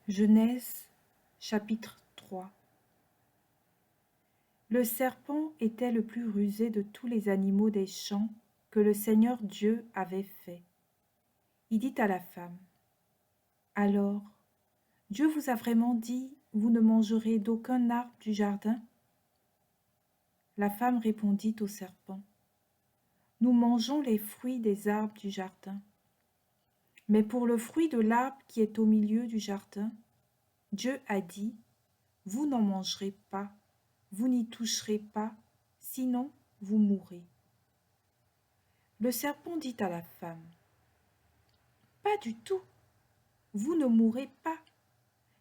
Genèse chapitre 3. Le serpent était le plus rusé de tous les animaux des champs que le Seigneur Dieu avait faits. Il dit à la femme: Alors, Dieu vous a vraiment dit, vous ne mangerez d'aucun arbre du jardin? La femme répondit au serpent: Nous mangeons les fruits des arbres du jardin. Mais pour le fruit de l'arbre qui est au milieu du jardin, Dieu a dit: Vous n'en mangerez pas, vous n'y toucherez pas, sinon vous mourrez. Le serpent dit à la femme: Pas du tout, vous ne mourrez pas.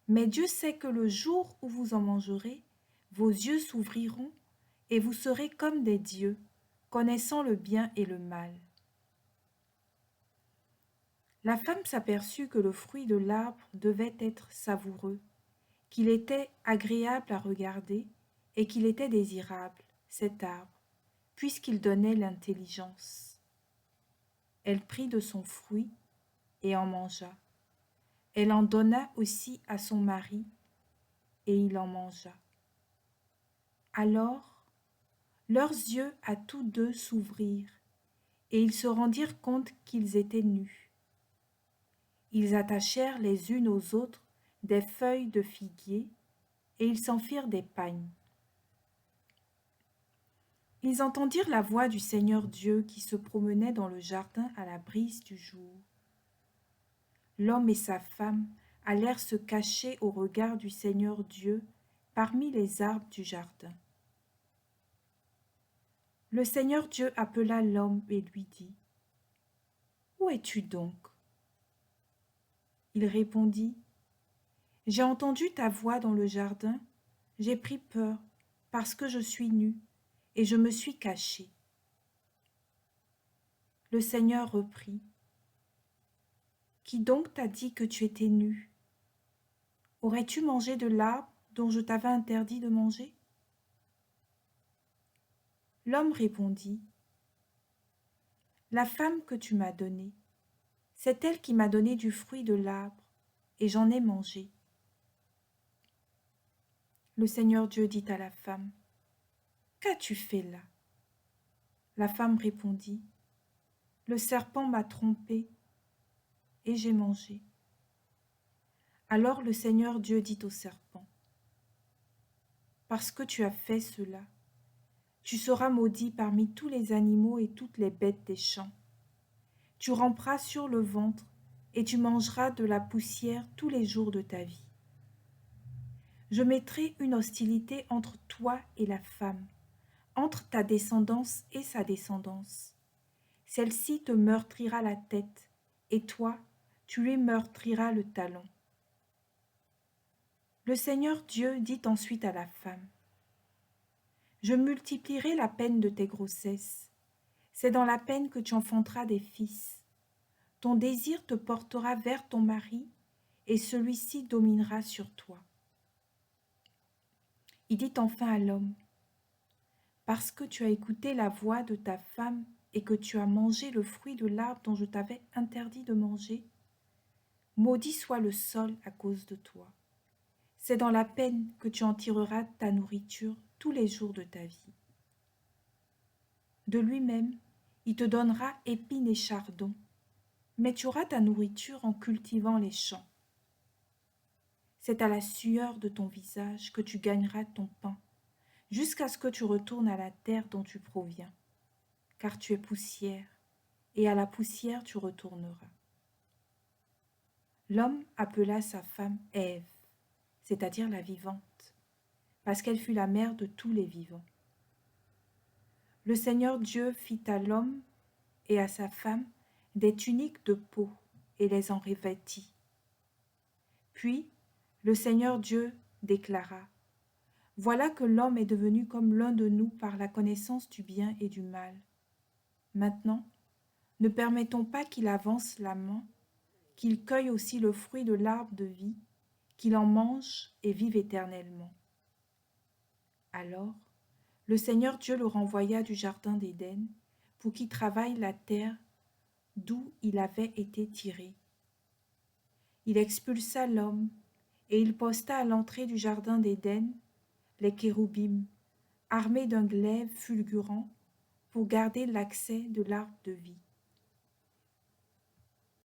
Mais Dieu sait que le jour où vous en mangerez, vos yeux s'ouvriront et vous serez comme des dieux, connaissant le bien et le mal. La femme s'aperçut que le fruit de l'arbre devait être savoureux, qu'il était agréable à regarder et qu'il était désirable, cet arbre, puisqu'il donnait l'intelligence. Elle prit de son fruit et en mangea. Elle en donna aussi à son mari, et il en mangea. Alors, leurs yeux à tous deux s'ouvrirent, et ils se rendirent compte qu'ils étaient nus. Ils attachèrent les unes aux autres des feuilles de figuier, et ils s'en firent des pagnes. Ils entendirent la voix du Seigneur Dieu qui se promenait dans le jardin à la brise du jour. L'homme et sa femme allèrent se cacher au regard du Seigneur Dieu parmi les arbres du jardin. Le Seigneur Dieu appela l'homme et lui dit: Où es-tu donc? Il répondit: J'ai entendu ta voix dans le jardin, j'ai pris peur parce que je suis nu et je me suis caché. Le Seigneur reprit: Qui donc t'a dit que tu étais nu? Aurais-tu mangé de l'arbre dont je t'avais interdit de manger? L'homme répondit: La femme que tu m'as donnée, c'est elle qui m'a donné du fruit de l'arbre, et j'en ai mangé. Le Seigneur Dieu dit à la femme: Qu'as-tu fait là? La femme répondit: Le serpent m'a trompée, et j'ai mangé. Alors le Seigneur Dieu dit au serpent: Parce que tu as fait cela, tu seras maudit parmi tous les animaux et toutes les bêtes des champs. Tu ramperas sur le ventre, et tu mangeras de la poussière tous les jours de ta vie. Je mettrai une hostilité entre toi et la femme, entre ta descendance et sa descendance. Celle-ci te meurtrira la tête, et toi, tu lui meurtriras le talon. Le Seigneur Dieu dit ensuite à la femme: Je multiplierai la peine de tes grossesses. C'est dans la peine que tu enfanteras des fils. Ton désir te portera vers ton mari, et celui-ci dominera sur toi. Il dit enfin à l'homme: Parce que tu as écouté la voix de ta femme et que tu as mangé le fruit de l'arbre dont je t'avais interdit de manger, maudit soit le sol à cause de toi. C'est dans la peine que tu en tireras ta nourriture tous les jours de ta vie. De lui-même, il te donnera épines et chardons, mais tu auras ta nourriture en cultivant les champs. C'est à la sueur de ton visage que tu gagneras ton pain, jusqu'à ce que tu retournes à la terre dont tu proviens, car tu es poussière, et à la poussière tu retourneras. L'homme appela sa femme Ève, c'est-à-dire la vivante, parce qu'elle fut la mère de tous les vivants. Le Seigneur Dieu fit à l'homme et à sa femme des tuniques de peau et les en revêtit. Puis le Seigneur Dieu déclara: Voilà que l'homme est devenu comme l'un de nous par la connaissance du bien et du mal. Maintenant, ne permettons pas qu'il avance la main, qu'il cueille aussi le fruit de l'arbre de vie, qu'il en mange et vive éternellement. Alors, le Seigneur Dieu le renvoya du jardin d'Éden pour qu'il travaille la terre d'où il avait été tiré. Il expulsa l'homme Et il posta à l'entrée du jardin d'Éden les kéroubim, armés d'un glaive fulgurant, pour garder l'accès de l'arbre de vie.